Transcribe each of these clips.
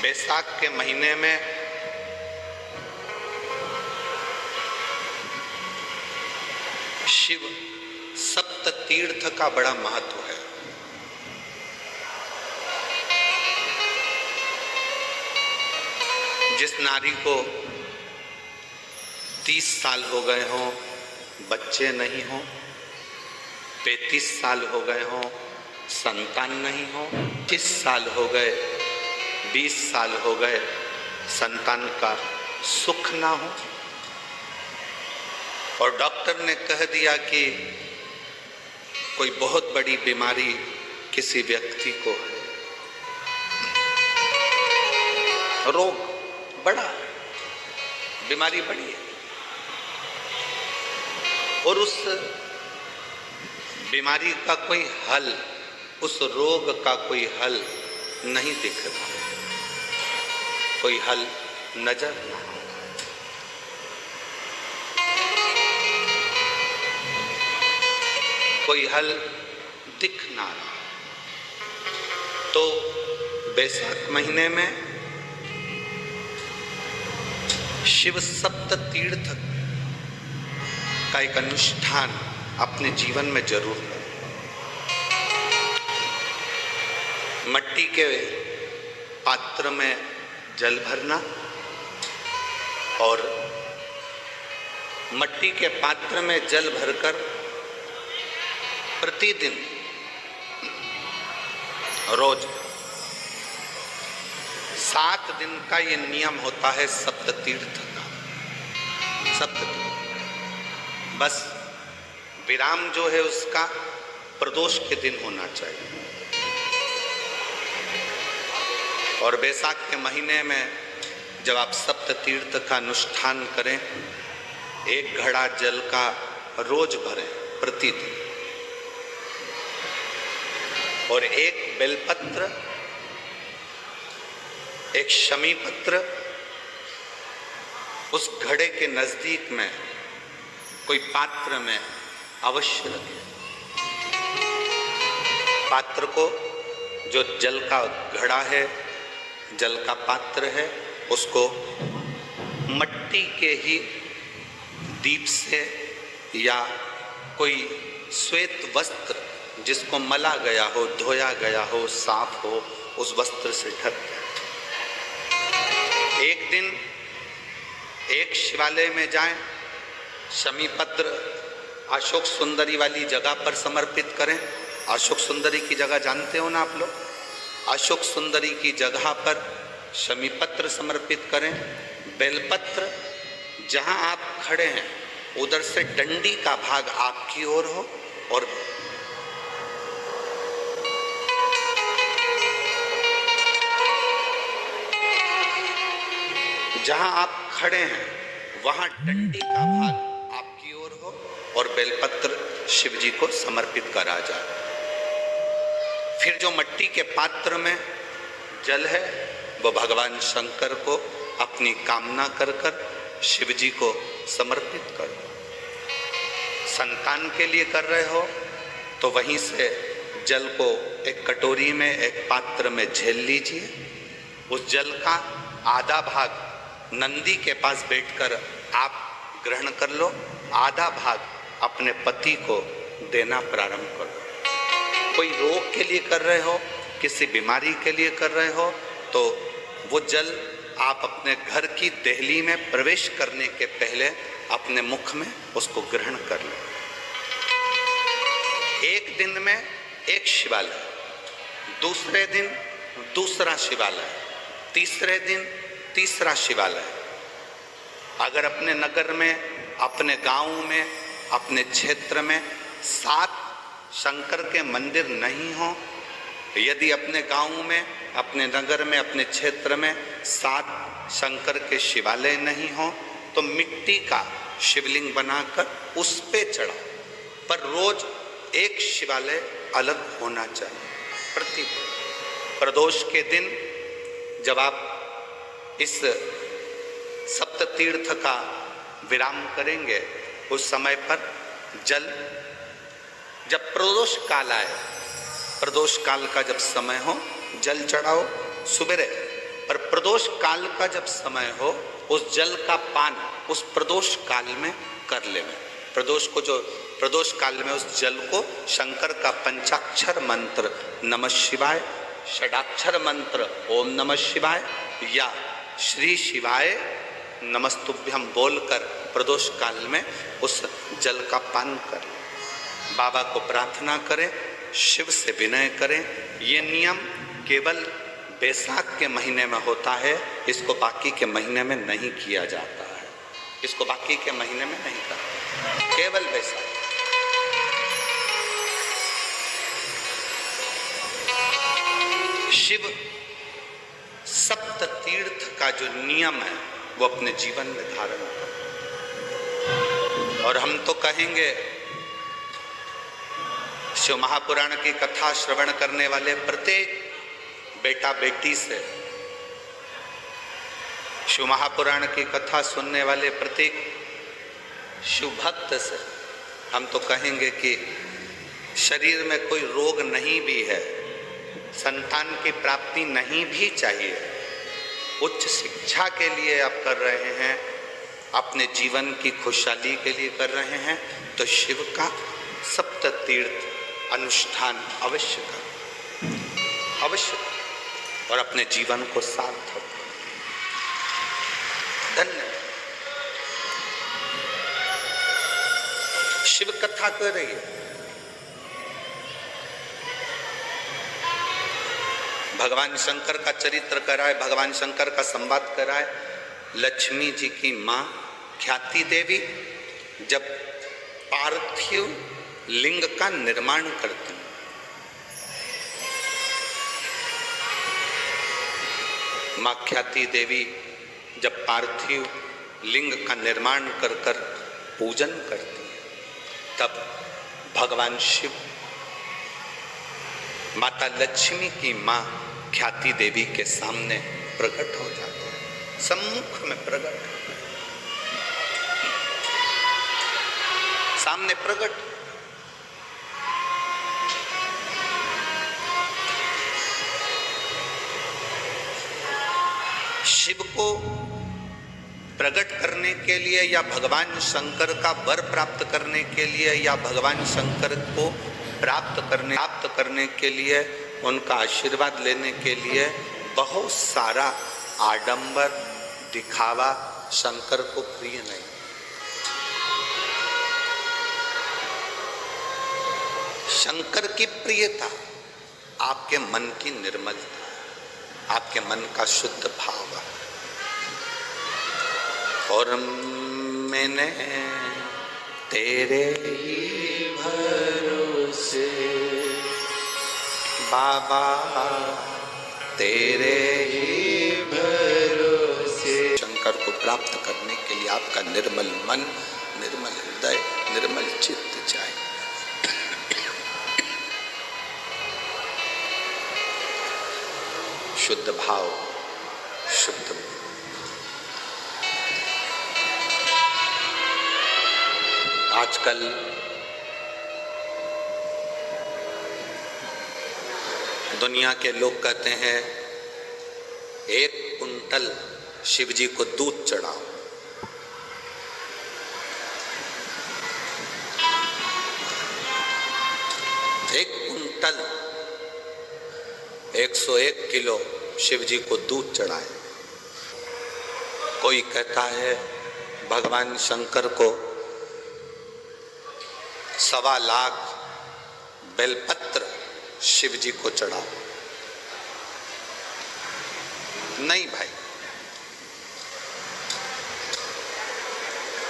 बैसाख के महीने में शिव सप्त तीर्थ का बड़ा महत्व है। जिस नारी को 30 साल हो गए हों, बच्चे नहीं हों, 35 साल हो गए हों, संतान नहीं हो, 25 साल हो गए, 20 साल हो गए, संतान का सुख ना हो, और डॉक्टर ने कह दिया कि कोई बहुत बड़ी बीमारी किसी व्यक्ति को है, रोग बड़ा है, बीमारी बड़ी है, और उस बीमारी का कोई हल, उस रोग का कोई हल नहीं दिख रहा, कोई हल नजर नहीं, कोई हल दिख ना रहा। तो बैसाख महीने में शिव सप्त तीर्थ का एक अनुष्ठान अपने जीवन में जरूर करें। मट्टी के पात्र में जल भरना और मट्टी के पात्र में जल भरकर प्रतिदिन रोज 7 दिन का ये नियम होता है सप्त तीर्थ का। बस विराम जो है उसका प्रदोष के दिन होना चाहिए। और बैसाख के महीने में जब आप सप्त तीर्थ का अनुष्ठान करें, 1 घड़ा जल का रोज भरें प्रतिदिन, और 1 बेलपत्र, 1 शमी पत्र उस घड़े के नजदीक में कोई पात्र में अवश्य रखें। पात्र को, जो जल का घड़ा है, जल का पात्र है, उसको मट्टी के ही दीप से या कोई श्वेत वस्त्र जिसको मला गया हो, धोया गया हो, साफ हो, उस वस्त्र से ढक दें। एक दिन एक शिवालय में जाएं, शमी पत्र अशोक सुंदरी वाली जगह पर समर्पित करें। अशोक सुंदरी की जगह जानते हो ना आप लोग? अशोक सुंदरी की जगह पर शमी पत्र समर्पित करें। बेलपत्र जहां आप खड़े हैं उधर से डंडी का भाग आपकी ओर हो, और जहां आप खड़े हैं वहां डंडी का भाग आपकी ओर हो, और बेलपत्र शिव जी को समर्पित करा जाए। फिर जो मट्टी के पात्र में जल है वो भगवान शंकर को अपनी कामना कर कर शिव जी को समर्पित करो। संतान के लिए कर रहे हो तो वहीं से जल को एक कटोरी में, एक पात्र में झेल लीजिए। उस जल का आधा भाग नंदी के पास बैठकर आप ग्रहण कर लो, आधा भाग अपने पति को देना प्रारंभ करो। कोई रोग के लिए कर रहे हो, किसी बीमारी के लिए कर रहे हो, तो वो जल आप अपने घर की देहली में प्रवेश करने के पहले अपने मुख में उसको ग्रहण कर लो। एक दिन में एक शिवालय, दूसरे दिन दूसरा शिवालय, तीसरे दिन तीसरा शिवालय। अगर अपने नगर में, अपने गांव में, अपने क्षेत्र में 7 शंकर के मंदिर नहीं हो, यदि अपने गांव में, अपने नगर में, अपने क्षेत्र में 7 शंकर के शिवालय नहीं हो, तो मिट्टी का शिवलिंग बनाकर उस पे चढ़ाओ, पर रोज एक शिवालय अलग होना चाहिए। प्रतिदिन प्रदोष के दिन जब आप इस सप्त तीर्थ का विराम करेंगे, उस समय पर जल, जब प्रदोष काल आए, प्रदोष काल का जब समय हो, जल चढ़ाओ। सुबह पर प्रदोष काल का जब समय हो उस जल का पान उस प्रदोष काल में कर ले। प्रदोष काल में उस जल को शंकर का पंचाक्षर मंत्र नमः शिवाय, षडाक्षर मंत्र ओम नमः शिवाय या श्री शिवाय नमस्तुभ्यम बोलकर प्रदोष काल में उस जल का पान करें। बाबा को प्रार्थना करें, शिव से विनय करें। ये नियम केवल बैसाख के महीने में होता है, इसको बाकी के महीने में नहीं किया जाता है। इसको बाकी के महीने में नहीं करते, केवल बैसाख। शिव सप्त तीर्थ का जो नियम है वो अपने जीवन में धारण करें। और हम तो कहेंगे शिव महापुराण की कथा श्रवण करने वाले प्रत्येक बेटा बेटी से, शिव महापुराण की कथा सुनने वाले प्रत्येक शिव भक्त से हम तो कहेंगे कि शरीर में कोई रोग नहीं भी है, संतान की प्राप्ति नहीं भी चाहिए, उच्च शिक्षा के लिए आप कर रहे हैं, अपने जीवन की खुशहाली के लिए कर रहे हैं, तो शिव का सप्त तीर्थ अनुष्ठान अवश्य करें, अवश्य, और अपने जीवन को सार्थक करें। धन्यवाद। शिव कथा कर रही है, भगवान शंकर का चरित्र कराए, भगवान शंकर का संवाद कराए। लक्ष्मी जी की माँ ख्याति देवी जब पार्थिव लिंग का निर्माण करती, माँ ख्याति देवी जब पार्थिव लिंग का निर्माण कर कर पूजन करती है, तब भगवान शिव माता लक्ष्मी की माँ ख्याति देवी के सामने प्रकट हो जाते हैं, सम्मुख में प्रकट, सामने प्रकट। शिव को प्रकट करने के लिए या भगवान शंकर का वर प्राप्त करने के लिए या भगवान शंकर को प्राप्त करने के लिए, उनका आशीर्वाद लेने के लिए बहुत सारा आडंबर दिखावा शंकर को प्रिय नहीं। शंकर की प्रियता आपके मन की निर्मलता, आपके मन का शुद्ध भाव। और मैंने तेरे ही भरोसे बाबा, तेरे ही भरोसे। शंकर को प्राप्त करने के लिए आपका निर्मल मन, निर्मल हृदय, निर्मल चित्त चाहिए। शुद्ध भाव, शुद्ध। आजकल दुनिया के लोग कहते हैं 1 कुंटल शिव जी को दूध चढ़ाओ। एक कुंटल 101 किलो शिव जी को दूध चढ़ाए। कोई कहता है भगवान शंकर को 1.25 लाख बेलपत्र शिव जी को चढ़ाओ। नहीं भाई,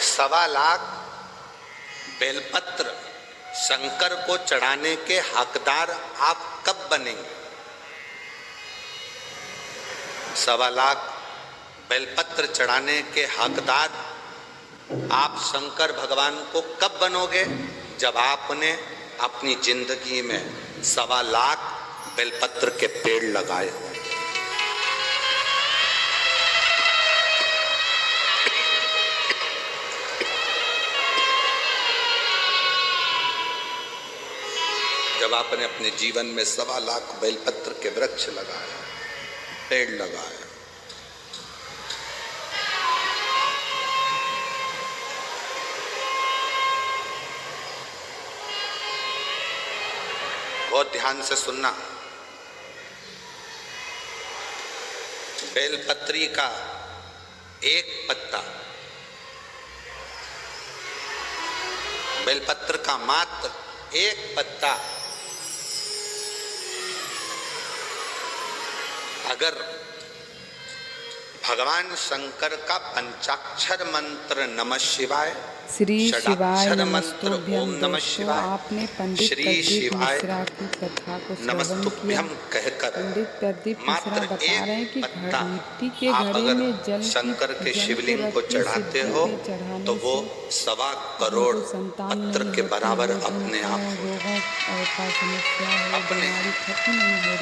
1.25 लाख बेलपत्र शंकर को चढ़ाने के हकदार आप कब बनेंगे? 1.25 लाख बेलपत्र चढ़ाने के हकदार आप शंकर भगवान को कब बनोगे? जब आपने अपनी जिंदगी में 1.25 लाख बेलपत्र के पेड़ लगाए हो। जब आपने अपने जीवन में 1.25 लाख बेलपत्र के वृक्ष लगाए, पेड़ लगाए, बहुत ध्यान से सुनना। बेलपत्री का एक पत्ता, बेलपत्र का मात्र एक पत्ता अगर भगवान शंकर का पंचाक्षर मंत्र नमः शिवाय, श्री शिवाय षडाक्षर मंत्र नमस्तुभ्यं। ओम नमः दोस्तों, शिवाय, आपने पंडित श्री प्रदीप शिवाय मिश्रा की कथा को श्रवण किया। नमस्तुभ्यम कहकर पंडित प्रदीप मिश्रा मात्र बता रहे हैं एक कि पत्ता मिट्टी के आप घड़े अगर में जल शंकर के जल शिवलिंग रख को के चढ़ाते सिद्धि हो पे चढ़ाने तो वो से 1.25 करोड़ हमको संतान पत्र नहीं के होती, बराबर लोगों अपने को आप हो रोगों का समस्या है, अपने बीमारी खत्म नहीं हो रही।